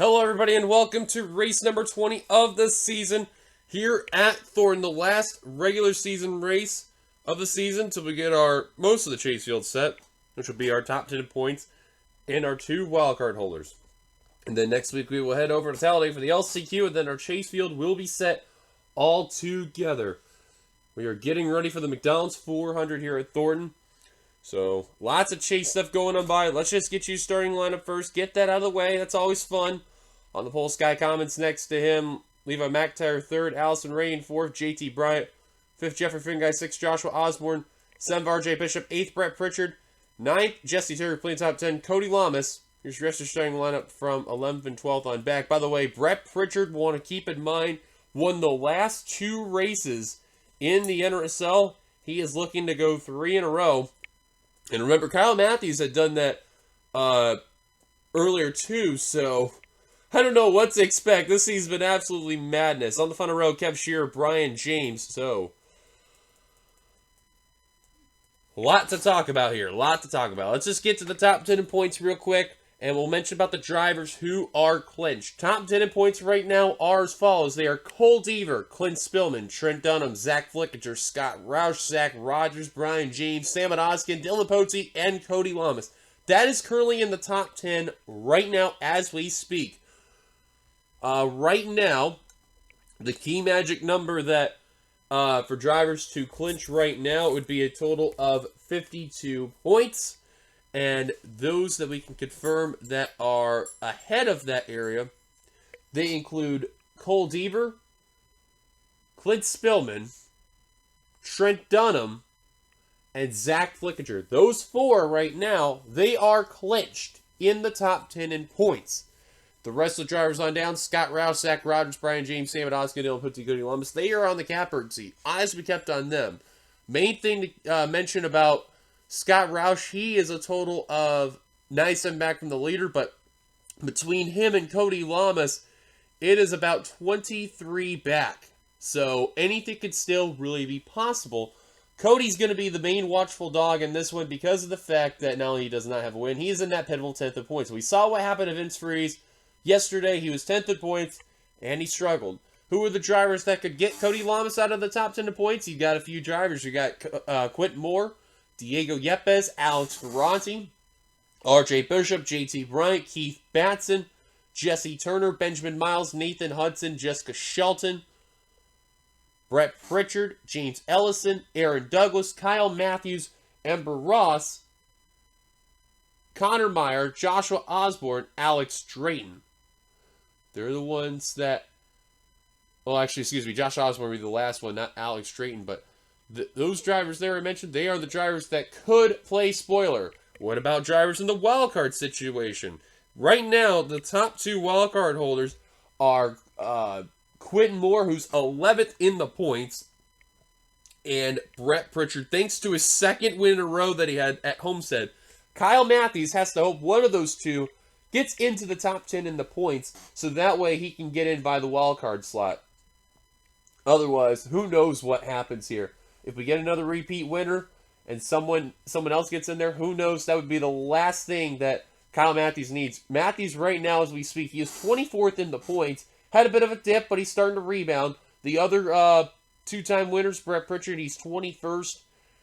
Hello everybody and welcome to race number 20 of the season here at Thorton, the last regular season race of the season till we get our most of the chase field set, which will be our top 10 points and our 2 wildcard holders. And then next week we will head over to Talladega for the LCQ, and then our chase field will be set all together. We are getting ready for the McDonald's 400 here at Thornton. So, lots of chase stuff going on by. Let's just get you starting lineup first. Get that out of the way. That's always fun. On the pole, Sky Commons next to him. Levi McIntyre third. Allison Ray in fourth. JT Bryant. Fifth, Jeffrey Finguy. Sixth, Joshua Osborne. Seventh, RJ Bishop. Eighth, Brett Pritchard. Ninth, Jesse Turner playing top 10. Cody Lamas. Here's your rest of starting lineup from 11th and 12th on back. By the way, Brett Pritchard, want to keep in mind, won the last 2 races in the NRSL. He is looking to go 3 in a row. And remember, Kyle Matthews had done that earlier too, so I don't know what to expect. This season's been absolutely madness. On the front row, Kev Shearer, Brian James. So, a lot to talk about here. Let's just get to the top 10 in points real quick, and we'll mention about the drivers who are clinched. Top 10 in points right now are as follows. They are Cole Deaver, Clint Spillman, Trent Dunham, Zach Flickinger, Scott Roush, Zach Rogers, Brian James, Sam Odoskin, Dylan Potts, and Cody Lamas. That is currently in the top 10 right now as we speak. Right now, the key magic number that for drivers to clinch right now would be a total of 52 points. And those that we can confirm that are ahead of that area, they include Cole Deaver, Clint Spillman, Trent Dunham, and Zach Flickinger. Those 4 right now, they are clinched in the top 10 in points. The rest of the drivers on down, Scott Rouse, Zach Rogers, Brian James, Sam Odoskin, Dylan Potts, Cody Lamas, they are on the catbird seat. Eyes be kept on them. Main thing to mention about Scott Roush, he is a total of 97 back from the leader, but between him and Cody Lamas, it is about 23 back. So anything could still really be possible. Cody's going to be the main watchful dog in this one because of the fact that not only he does not have a win, he is in that pivotal 10th in points. We saw what happened to Vince Freeze yesterday. He was 10th in points, and he struggled. Who are the drivers that could get Cody Lamas out of the top 10 in points? You got a few drivers. You got Quentin Moore, Diego Yepes, Alex Ferranti, RJ Bishop, JT Bryant, Keith Batson, Jesse Turner, Benjamin Miles, Nathan Hudson, Jessica Shelton, Brett Pritchard, James Ellison, Aaron Douglas, Kyle Matthews, Ember Ross, Connor Meyer, Joshua Osborne, Alex Drayton. They're the ones that, well, actually, excuse me, Josh Osborne will be the last one, not Alex Drayton, but those drivers there I mentioned, they are the drivers that could play spoiler. What about drivers in the wildcard situation? Right now, the top 2 wildcard holders are Quentin Moore, who's 11th in the points, and Brett Pritchard, thanks to his 2nd win in a row that he had at Homestead. Kyle Matthews has to hope one of those 2 gets into the top 10 in the points, so that way he can get in by the wildcard slot. Otherwise, who knows what happens here. If we get another repeat winner and someone else gets in there, who knows? That would be the last thing that Kyle Matthews needs. Matthews right now, as we speak, he is 24th in the points. Had a bit of a dip, but he's starting to rebound. The other 2-time winners, Brett Pritchard, he's 21st.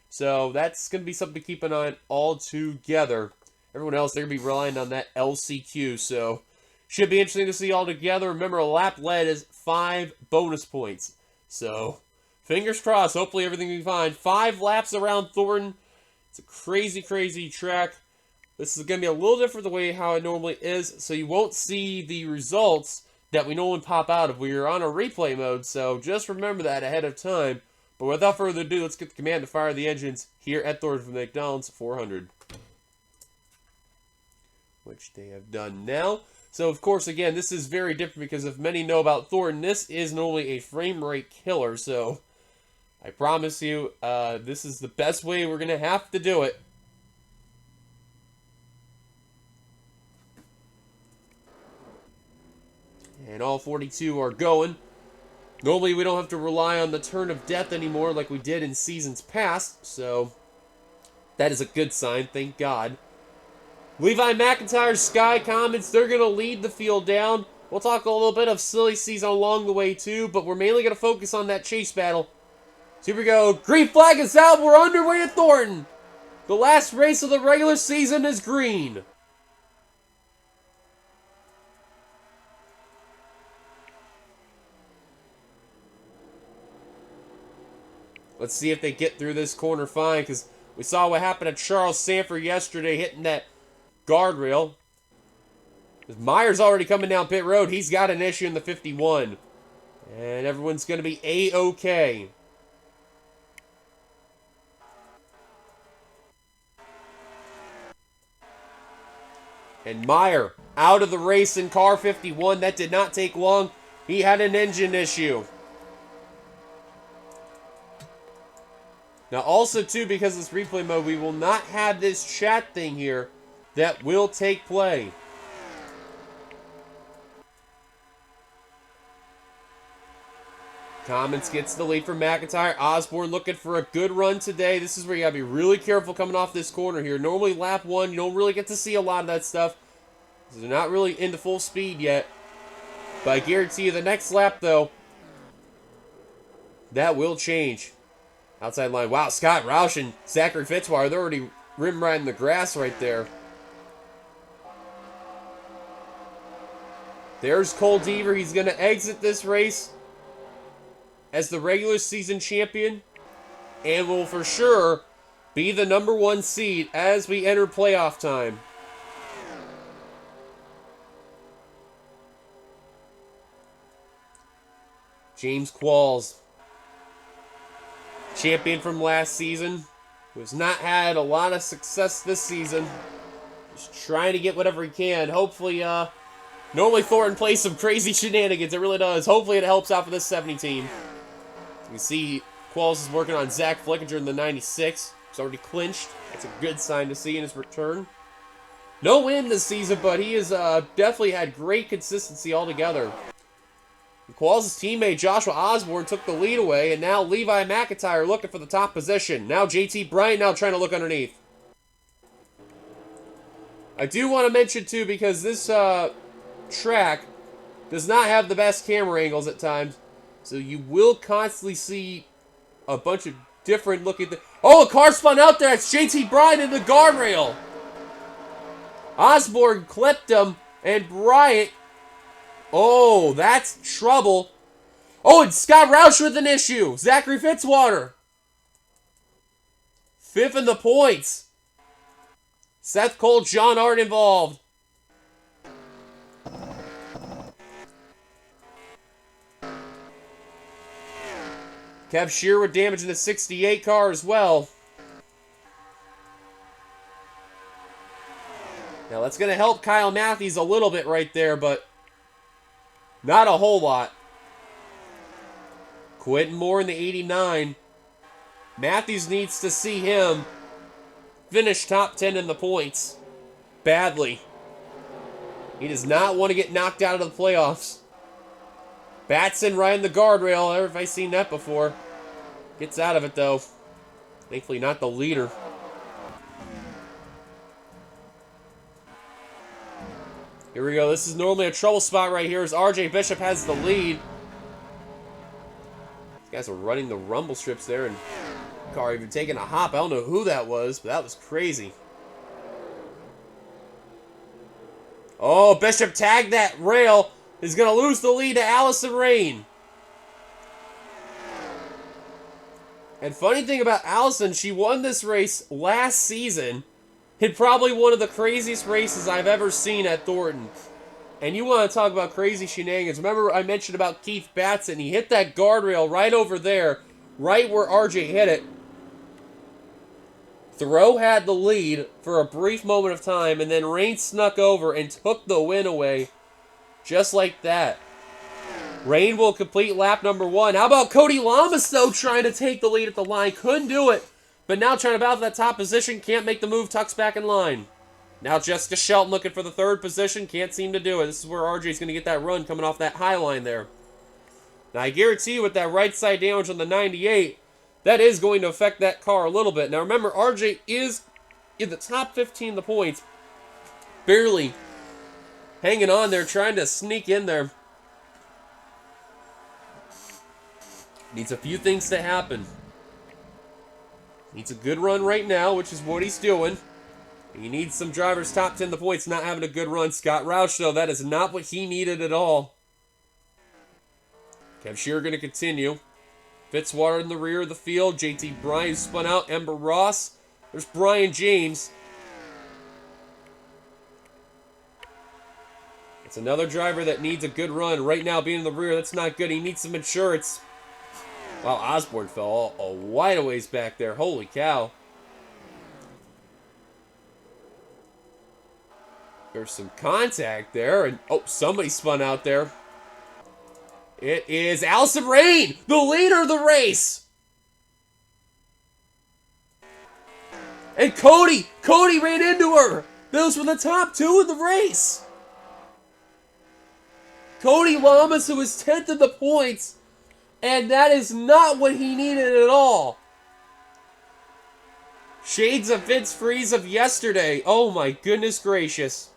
So that's going to be something to keep an eye on all together. Everyone else, they're going to be relying on that LCQ. So should be interesting to see all together. Remember, a lap led is 5 bonus points. So fingers crossed. Hopefully everything will be fine. 5 laps around Thornton. It's a crazy, crazy track. This is going to be a little different the way how it normally is. So you won't see the results that we normally pop out if we are on a replay mode. So just remember that ahead of time. But without further ado, let's get the command to fire the engines here at Thornton from the McDonald's 400. Which they have done now. So, of course, again, this is very different because if many know about Thornton, this is normally a frame rate killer. So, I promise you, this is the best way we're going to have to do it. And all 42 are going. Normally, we don't have to rely on the turn of death anymore like we did in seasons past. So, that is a good sign, thank God. Levi McIntyre, Sky Comets, they're going to lead the field down. We'll talk a little bit of silly season along the way too, but we're mainly going to focus on that chase battle. So here we go. Green flag is out. We're underway at Thornton. The last race of the regular season is green. Let's see if they get through this corner fine, because we saw what happened to Charles Sanford yesterday hitting that guardrail. Meyer's already coming down pit road. He's got an issue in the 51. And everyone's going to be A-OK. And Meyer out of the race in car 51. That did not take long. He had an engine issue. Now also too, because of this replay mode, we will not have this chat thing here that will take play. Commons gets the lead from McIntyre. Osborne looking for a good run today. This is where you gotta be really careful coming off this corner here. Normally lap 1, you don't really get to see a lot of that stuff. So they're not really into full speed yet. But I guarantee you the next lap though, that will change. Outside line. Wow, Scott Roush and Zachary Fitzwater, they're already rim riding the grass right there. There's Cole Deaver. He's going to exit this race as the regular season champion and will for sure be the #1 seed as we enter playoff time. James Qualls, champion from last season, who has not had a lot of success this season. Just trying to get whatever he can. Hopefully, normally Thornton plays some crazy shenanigans. It really does. Hopefully it helps out for this 70 team. You can see Qualls is working on Zach Flickinger in the 96. He's already clinched. That's a good sign to see in his return. No win this season, but he has definitely had great consistency altogether. Qualls' teammate Joshua Osborne took the lead away, and now Levi McIntyre looking for the top position. Now JT Bryant now trying to look underneath. I do want to mention, too, because this track does not have the best camera angles at times, so you will constantly see a bunch of different looking... Oh, a car spun out there! It's JT Bryant in the guardrail! Osborne clipped him, and Bryant... Oh, that's trouble. Oh, and Scott Roush with an issue. Zachary Fitzwater. 5th in the points. Seth Cole, John Art involved. Kev Shear with damage in the 68 car as well. Now that's going to help Kyle Matthews a little bit right there, but not a whole lot. Quentin Moore in the 89. Matthews needs to see him finish top 10 in the points. Badly. He does not want to get knocked out of the playoffs. Batson riding the guardrail. Never have I seen that before. Gets out of it though. Thankfully not the leader. Here we go. This is normally a trouble spot right here as RJ Bishop has the lead. These guys are running the rumble strips there, and the car even taking a hop. I don't know who that was, but that was crazy. Oh, Bishop tagged that rail. He's going to lose the lead to Allison Rain. And funny thing about Allison, she won this race last season. Hit probably one of the craziest races I've ever seen at Thornton. And you want to talk about crazy shenanigans. Remember I mentioned about Keith Batson. He hit that guardrail right over there, right where RJ hit it. Thoreau had the lead for a brief moment of time, and then Rain snuck over and took the win away. Just like that. Rain will complete lap #1. How about Cody Lamas, though, trying to take the lead at the line? Couldn't do it. But now trying to battle for that top position. Can't make the move. Tucks back in line. Now Jessica Shelton looking for the 3rd position. Can't seem to do it. This is where RJ's going to get that run coming off that high line there. Now I guarantee you with that right side damage on the 98, that is going to affect that car a little bit. Now remember, RJ is in the top 15 of the points. barely hanging on there, trying to sneak in there. Needs a few things to happen. Needs a good run right now, which is what he's doing. He needs some drivers top 10 the points, not having a good run. Scott Roush, though, that is not what he needed at all. Kev Shearer going to continue. Fitzwater in the rear of the field. JT Bryan spun out. Ember Ross. There's Brian James. It's another driver that needs a good run. Right now, being in the rear, that's not good. He needs some insurance. Wow, Osborne fell a wide ways back there. Holy cow. There's some contact there. And oh, somebody spun out there. It is Allison Rain, the leader of the race. And Cody ran into her. Those were the top two in the race. Cody Lamas, who was 10th in the points, and that is not what he needed at all. Shades of Vince Freeze of yesterday. Oh my goodness gracious.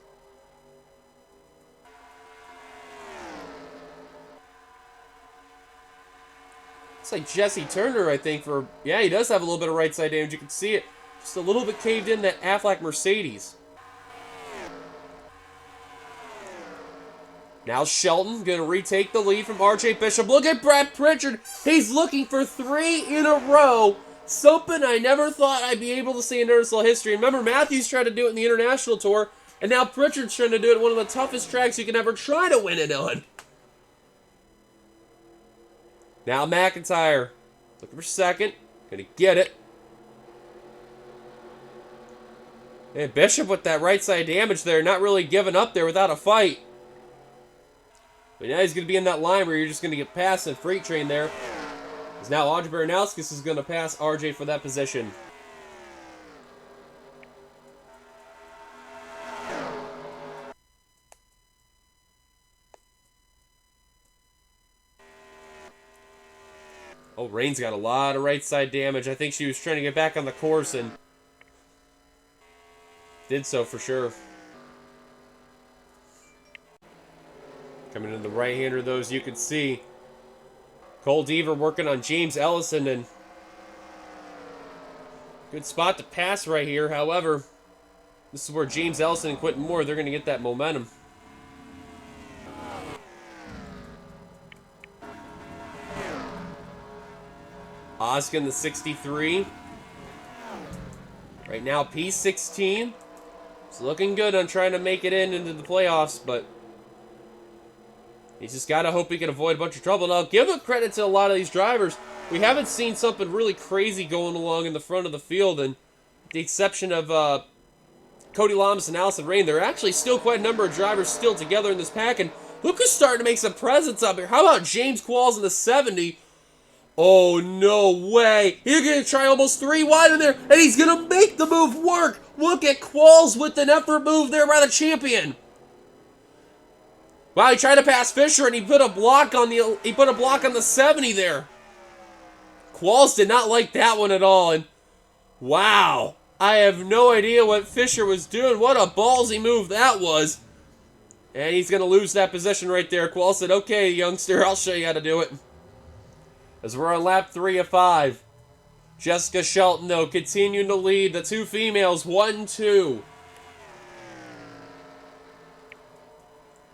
It's like Jesse Turner, I think, for... Yeah, he does have a little bit of right side damage. You can see it. Just a little bit caved in that Aflac Mercedes. Now Shelton going to retake the lead from RJ Bishop. Look at Brad Pritchard. He's looking for 3 in a row. Something I never thought I'd be able to see in International history. Remember, Matthews tried to do it in the International Tour, and now Pritchard's trying to do it at one of the toughest tracks you can ever try to win it on. Now McIntyre, looking for second, gonna get it. And Bishop with that right side damage there, not really giving up there without a fight. But now he's gonna be in that line where you're just gonna get past the freight train there. Because now Audrey Baranowskis is gonna pass RJ for that position. Oh, Rain's got a lot of right side damage. I think she was trying to get back on the course and did so for sure. Coming in the right-hander, those you can see. Cole Deaver working on James Ellison, and good spot to pass right here. However, this is where James Ellison and Quentin Moore, they're going to get that momentum. Oskin, the 63. Right now, P16. It's looking good on trying to make it into the playoffs, but he's just got to hope he can avoid a bunch of trouble. Now, give a credit to a lot of these drivers. We haven't seen something really crazy going along in the front of the field, and with the exception of Cody Lamas and Allison Rain, there are actually still quite a number of drivers still together in this pack, and look who's starting to make some presence up here. How about James Qualls in the 70? Oh, no way. He's going to try almost 3 wide in there, and he's going to make the move work. Look at Qualls with an effort move there by the champion. Wow, he tried to pass Fisher, and he put a block on the 70 there. Qualls did not like that one at all, and wow. I have no idea what Fisher was doing. What a ballsy move that was. And he's going to lose that position right there. Qualls said, okay, youngster, I'll show you how to do it. As we're on lap 3 of 5. Jessica Shelton, though, continuing to lead. The 2 females, 1-2.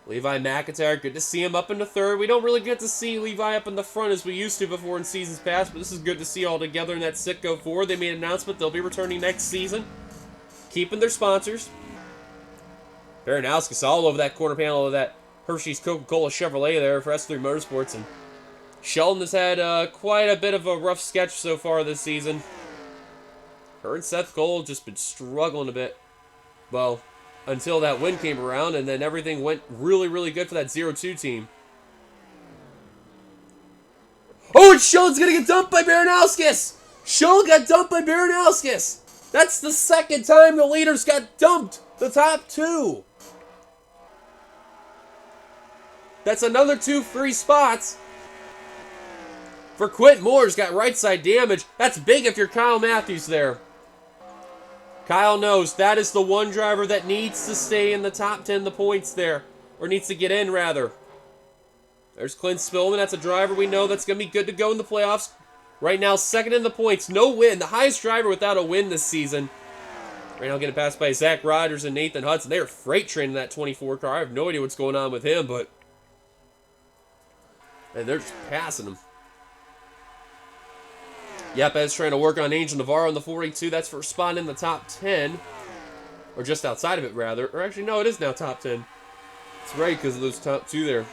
Levi McIntyre, good to see him up in the 3rd. We don't really get to see Levi up in the front as we used to before in seasons past, but this is good to see all together in that Sitco 4. They made an announcement they'll be returning next season. Keeping their sponsors. Baranowskis all over that quarter panel of that Hershey's Coca-Cola Chevrolet there for S3 Motorsports, and Sheldon has had quite a bit of a rough sketch so far this season. Her and Seth Gold just been struggling a bit. Well, until that win came around, and then everything went really, really good for that 0-2 team. Oh, and Sheldon's going to get dumped by Baranowskis! Sheldon got dumped by Baranowskis! That's the 2nd time the leaders got dumped! The top 2! That's another 2 free spots. For Quentin Moore's got right side damage. That's big if you're Kyle Matthews there. Kyle knows that is the one driver that needs to stay in the top 10 the points there. Or needs to get in, rather. There's Clint Spillman. That's a driver we know that's going to be good to go in the playoffs. Right now, second in the points. No win. The highest driver without a win this season. Right now getting passed by Zach Rogers and Nathan Hudson. They are freight training that 24 car. I have no idea what's going on with him, but... and they're just passing him. Yepes trying to work on Angel Navarro in the 42. That's for a spot in the top 10. Or just outside of it, rather. Or actually, no, it is now top 10. That's right, because of those top 2 there.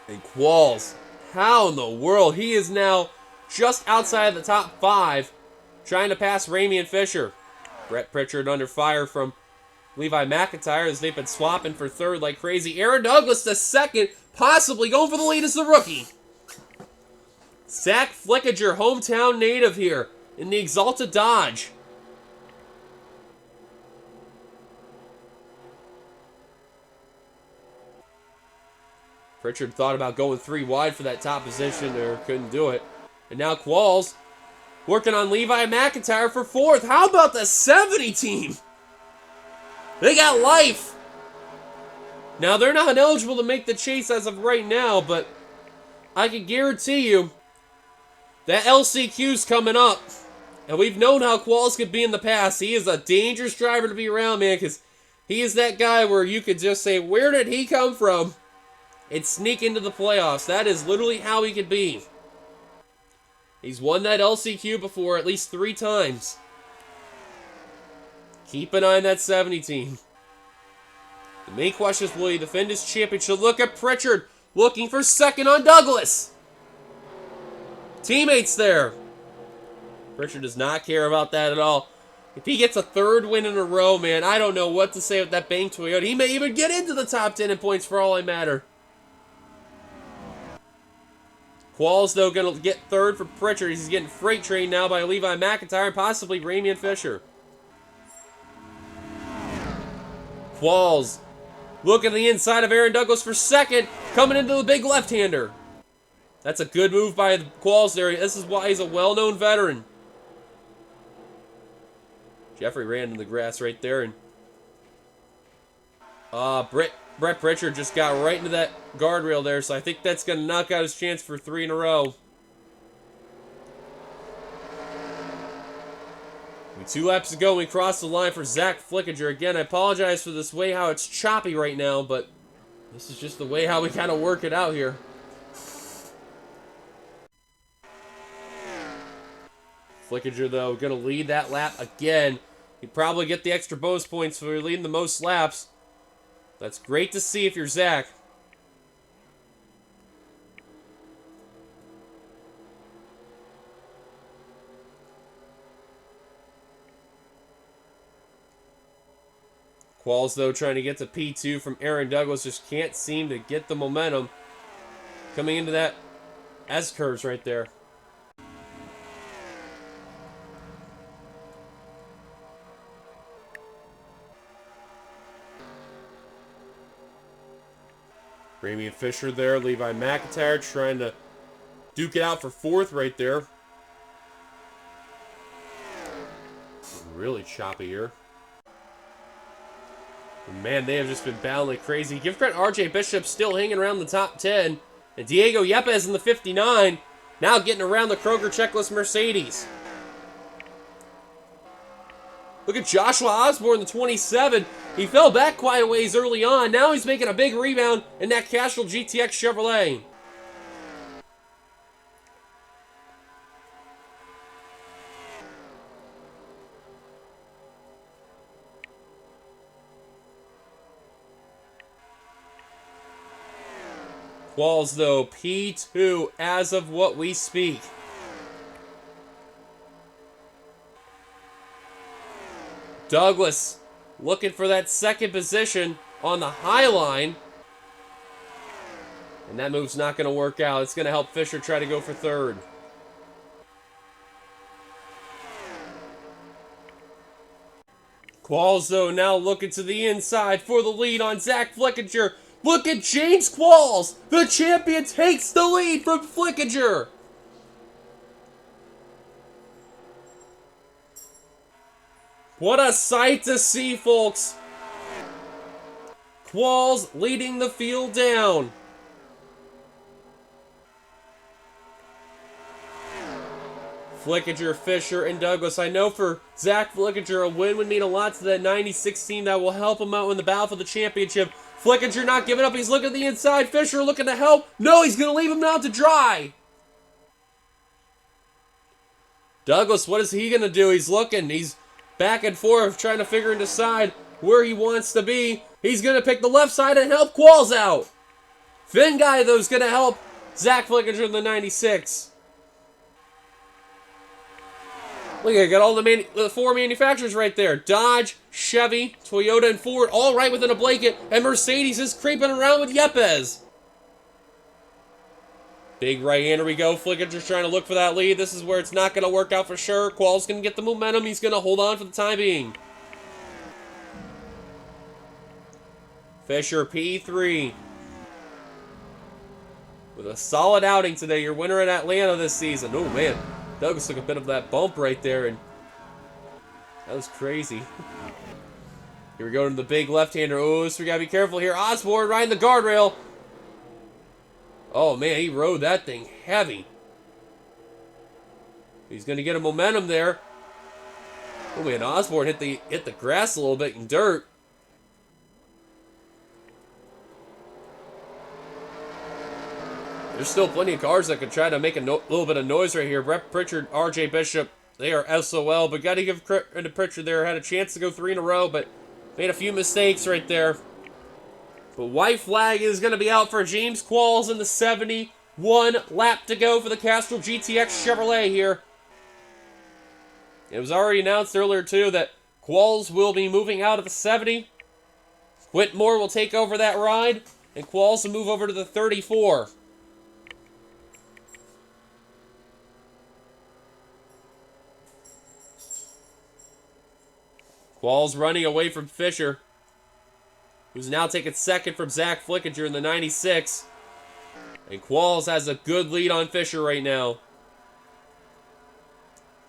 And Qualls. How in the world? He is now just outside of the top 5. Trying to pass Ramian Fisher. Brett Pritchard under fire from Levi McIntyre as they've been swapping for third like crazy. Aaron Douglas the second, possibly going for the lead as the rookie. Zach Flickinger, hometown native here in the Exalted Dodge. Pritchard thought about going 3 wide for that top position there, couldn't do it. And now Qualls working on Levi McIntyre for 4th. How about the 70 team? They got life. Now, they're not eligible to make the chase as of right now, but I can guarantee you that LCQ's coming up. And we've known how Qualls could be in the past. He is a dangerous driver to be around, man, because he is that guy where you could just say, where did he come from? And sneak into the playoffs. That is literally how he could be. He's won that LCQ before at least 3 times. Keep an eye on that 70 team. The main question is, will he defend his championship? Look at Pritchard looking for second on Douglas. Teammates there. Pritchard does not care about that at all. If he gets a 3rd win in a row, man, I don't know what to say with that Bang Toyota. He may even get into the top 10 in points for all I matter. Qualls, though, going to get 3rd for Pritchard. He's getting freight trained now by Levi McIntyre and possibly Ramian Fisher. Qualls looking at the inside of Aaron Douglas for 2nd, coming into the big left-hander. That's a good move by Qualls there. This is why he's a well-known veteran. Jeffrey ran in the grass right there, and Brett Pritchard just got right into that guardrail there, so I think that's going to knock out his chance for 3 in a row. With 2 laps to go, we cross the line for Zach Flickinger. Again, I apologize for this way how it's choppy right now, but this is just the way how we kind of work it out here. Flickinger, though, going to lead that lap again. He'd probably get the extra bonus points for leading the most laps. That's great to see if you're Zach. Qualls, though, trying to get to P2 from Aaron Douglas. Just can't seem to get the momentum. Coming into that S-curves right there. Ramian Fisher there, Levi McIntyre trying to duke it out for 4th right there. Really choppy here. And man, they have just been battling like crazy. Give credit, RJ Bishop still hanging around the top 10. And Diego Yepes in the 59, now getting around the Kroger Checklist Mercedes. Look at Joshua Osborne, the 27. He fell back quite a ways early on. Now he's making a big rebound in that Castrol GTX Chevrolet. Qualls, though, P2 as of what we speak. Douglas looking for that 2nd position on the high line. And that move's not going to work out. It's going to help Fisher try to go for 3rd. Qualls, though, now looking to the inside for the lead on Zach Flickinger. Look at James Qualls. The champion takes the lead from Flickinger. What a sight to see, folks. Qualls leading the field down. Flickinger, Fisher, and Douglas. I know for Zach Flickinger, a win would mean a lot to that 96 team that will help him out in the battle for the championship. Flickinger not giving up. He's looking at the inside. Fisher looking to help. No, he's going to leave him out to dry. Douglas, what is he going to do? He's looking. He's back and forth trying to figure and decide where he wants to be. He's going to pick the left side and help Qualls out. Finn guy, though, is going to help Zach Flickinger in the 96. Look, I got all the four manufacturers right there. Dodge, Chevy, Toyota, and Ford, all right within a blanket. And Mercedes is creeping around with Yepes. Big right-hander we go. Flickinger's trying to look for that lead. This is where it's not going to work out for sure. Qualls going to get the momentum. He's going to hold on for the time being. Fisher, P3. With a solid outing today. Your winner in Atlanta this season. Oh, man. Douglas took a bit of that bump right there, and that was crazy. Here we go to the big left-hander. Oh, so we gotta be careful here. Osborne riding the guardrail. Oh, man, he rode that thing heavy. He's gonna get a momentum there. Oh, man, Osborne hit the grass a little bit in dirt. There's still plenty of cars that could try to make a little bit of noise right here. Brett Pritchard, RJ Bishop, they are SOL, but got to give credit to Pritchard there. Had a chance to go 3 in a row, but made a few mistakes right there. But white flag is going to be out for James Qualls in the 71 lap to go for the Castrol GTX Chevrolet here. It was already announced earlier, too, that Qualls will be moving out of the 70. Whitmore will take over that ride, and Qualls will move over to the 34. Qualls running away from Fisher, who's now taking second from Zach Flickinger in the 96. And Qualls has a good lead on Fisher right now.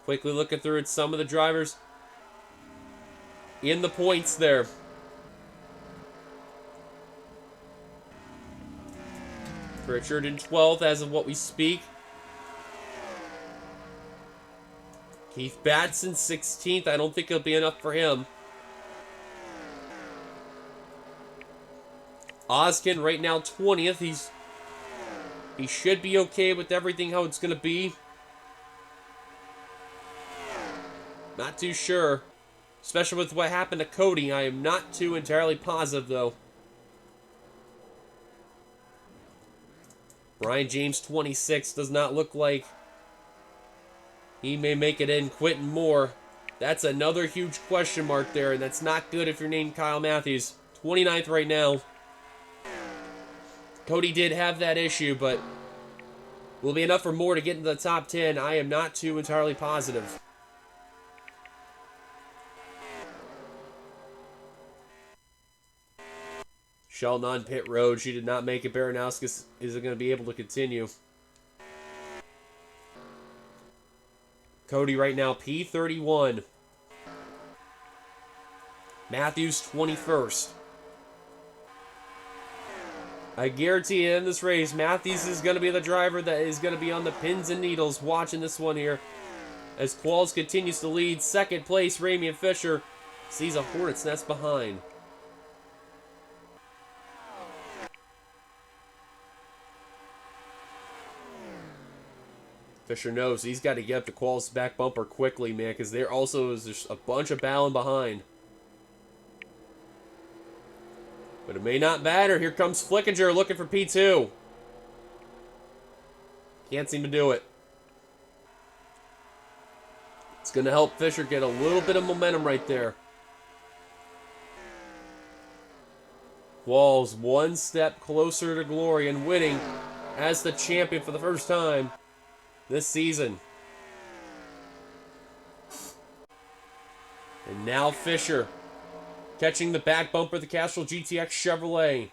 Quickly looking through at some of the drivers in the points there. Pritchard in 12th as of what we speak. Keith Batson, 16th. I don't think it'll be enough for him. Oskin right now 20th. He should be okay with everything, how it's going to be. Not too sure. Especially with what happened to Cody. I am not too entirely positive, though. Brian James, 26. Does not look like he may make it in. Quentin Moore. That's another huge question mark there, and that's not good if you're named Kyle Matthews. 29th right now. Cody did have that issue, but will be enough for Moore to get into the top 10. I am not too entirely positive. Sheldon on pit road. She did not make it. Baranowskis isn't going to be able to continue. Cody right now, P31. Matthews, 21st. I guarantee you in this race, Matthews is going to be the driver that is going to be on the pins and needles watching this one here. As Qualls continues to lead. Second place, Ramian Fisher sees a Hornet's Nest behind. Fisher knows he's got to get up to Qualls' back bumper quickly, man, because there also is just a bunch of battling behind. But it may not matter. Here comes Flickinger looking for P2. Can't seem to do it. It's going to help Fisher get a little bit of momentum right there. Qualls one step closer to glory and winning as the champion for the first time this season. And now Fisher catching the back bumper of the Castrol GTX Chevrolet.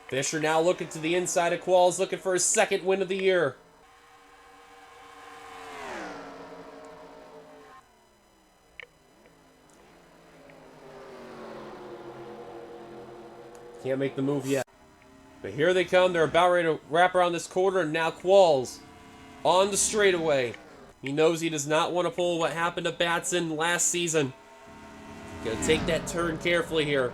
Fisher now looking to the inside of Qualls, looking for his second win of the year. Can't make the move yet. But here they come. They're about ready to wrap around this corner. And now Qualls on the straightaway. He knows he does not want to pull what happened to Batson last season. Gonna take that turn carefully here.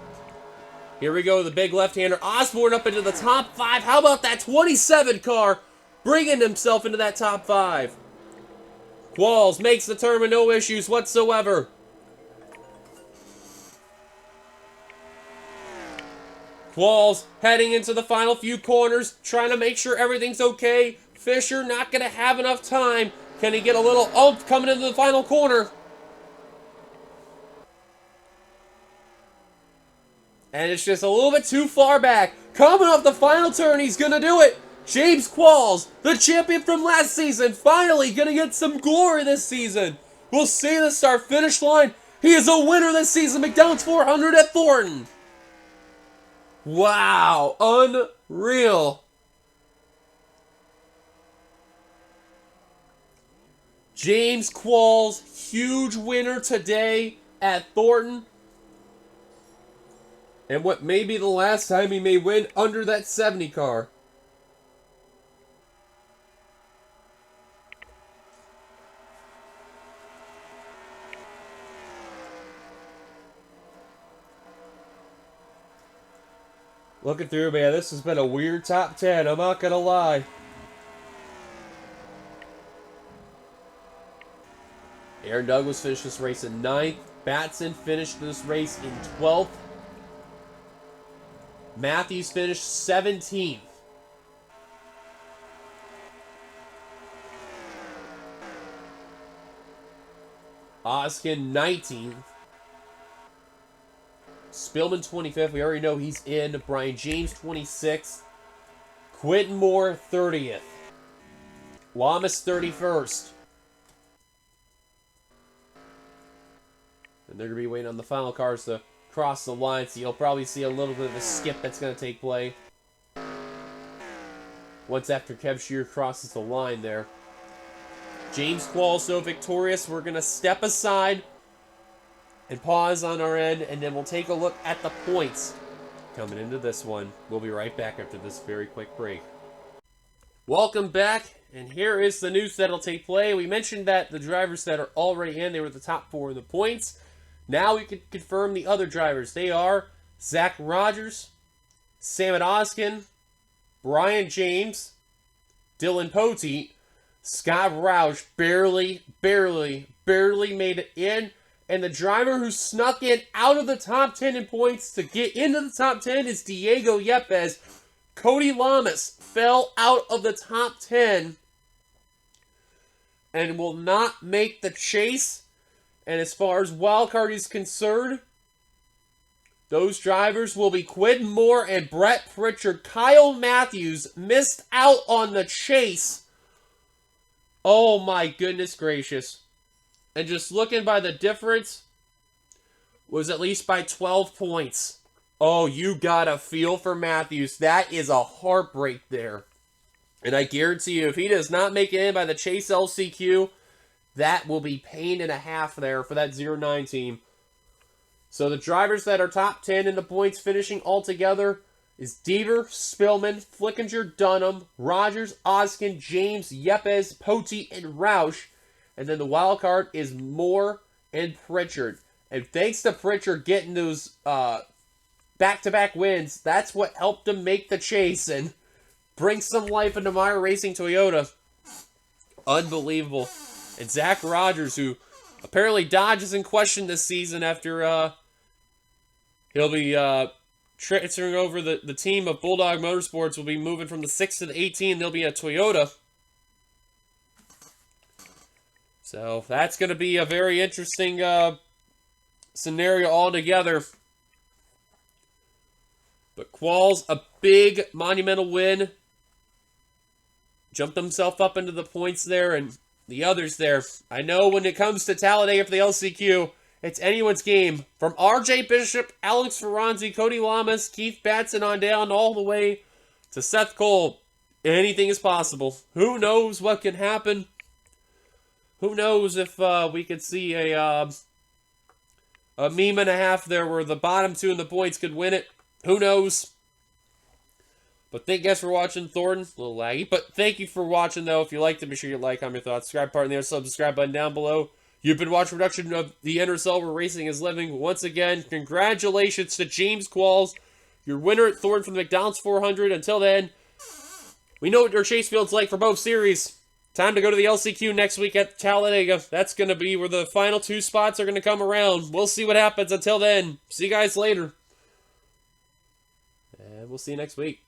Here we go, the big left-hander. Osborne up into the top 5. How about that 27 car bringing himself into that top 5? Qualls makes the turn with no issues whatsoever. Qualls heading into the final few corners, trying to make sure everything's okay. Fisher not going to have enough time. Can he get a little oomph coming into the final corner? And it's just a little bit too far back. Coming off the final turn, he's going to do it. James Qualls, the champion from last season, finally going to get some glory this season. We'll see the start-finish line. He is a winner this season. McDonald's 400 at Thornton. Wow, unreal. James Qualls, huge winner today at Thornton. And what may be the last time he may win under that 70 car. Looking through, man, this has been a weird top 10, I'm not gonna lie. Aaron Douglas finished this race in 9th. Batson finished this race in 12th. Matthews finished 17th. Oskin 19th. Spillman 25th. We already know he's in. Brian James 26th. Quentin Moore 30th. Lamas 31st. And they're going to be waiting on the final cars to cross the line, so you'll probably see a little bit of a skip that's going to take place once after Kev Shear crosses the line there. James Qualls so victorious. We're going to step aside and pause on our end, and then we'll take a look at the points coming into this one. We'll be right back after this very quick break. Welcome back, and here is the news that'll take place. We mentioned that the drivers that are already in, they were the top 4 in the points. Now we can confirm the other drivers. They are Zach Rogers, Sam Oskin, Brian James, Dylan Poteet, Scott Roush barely made it in. And the driver who snuck in out of the top 10 in points to get into the top 10 is Diego Yepes. Cody Lamas fell out of the top 10 and will not make the chase. And as far as wildcard is concerned, those drivers will be Quentin Moore and Brett Pritchard. Kyle Matthews missed out on the chase. Oh my goodness gracious. And just looking by the difference, was at least by 12 points. Oh, you got a feel for Matthews. That is a heartbreak there. And I guarantee you, if he does not make it in by the Chase LCQ, that will be pain and a half there for that 09 team. So the drivers that are top 10 in the points finishing altogether is Deaver, Spillman, Flickinger, Dunham, Rogers, Oskin, James, Yepes, Poteet, and Roush. And then the wild card is Moore and Pritchard. And thanks to Pritchard getting those back-to-back wins, that's what helped him make the chase and bring some life into Meyer Racing Toyota. Unbelievable. And Zach Rogers, who apparently Dodge is in question this season after he'll be transferring over the team of Bulldog Motorsports, will be moving from the 6 to the 18. They'll be a Toyota. So that's going to be a very interesting scenario altogether. But Qualls, a big monumental win. Jumped himself up into the points there, and the others there. I know when it comes to Talladega for the LCQ, it's anyone's game. From RJ Bishop, Alex Ferranzi, Cody Lamas, Keith Batson on down, all the way to Seth Cole. Anything is possible. Who knows what can happen? Who knows if we could see a meme and a half there where the bottom 2 in the points could win it. Who knows? But thank you guys for watching, Thorton. A little laggy, but thank you for watching, though. If you liked it, be sure you like, comment your thoughts, subscribe part in there, subscribe button down below. You've been watching production of the NRSL where racing is living. Once again, congratulations to James Qualls, your winner at Thornton from the McDonald's 400. Until then, we know what your chase field's like for both series. Time to go to the LCQ next week at Talladega. That's going to be where the final 2 spots are going to come around. We'll see what happens. Until then, see you guys later. And we'll see you next week.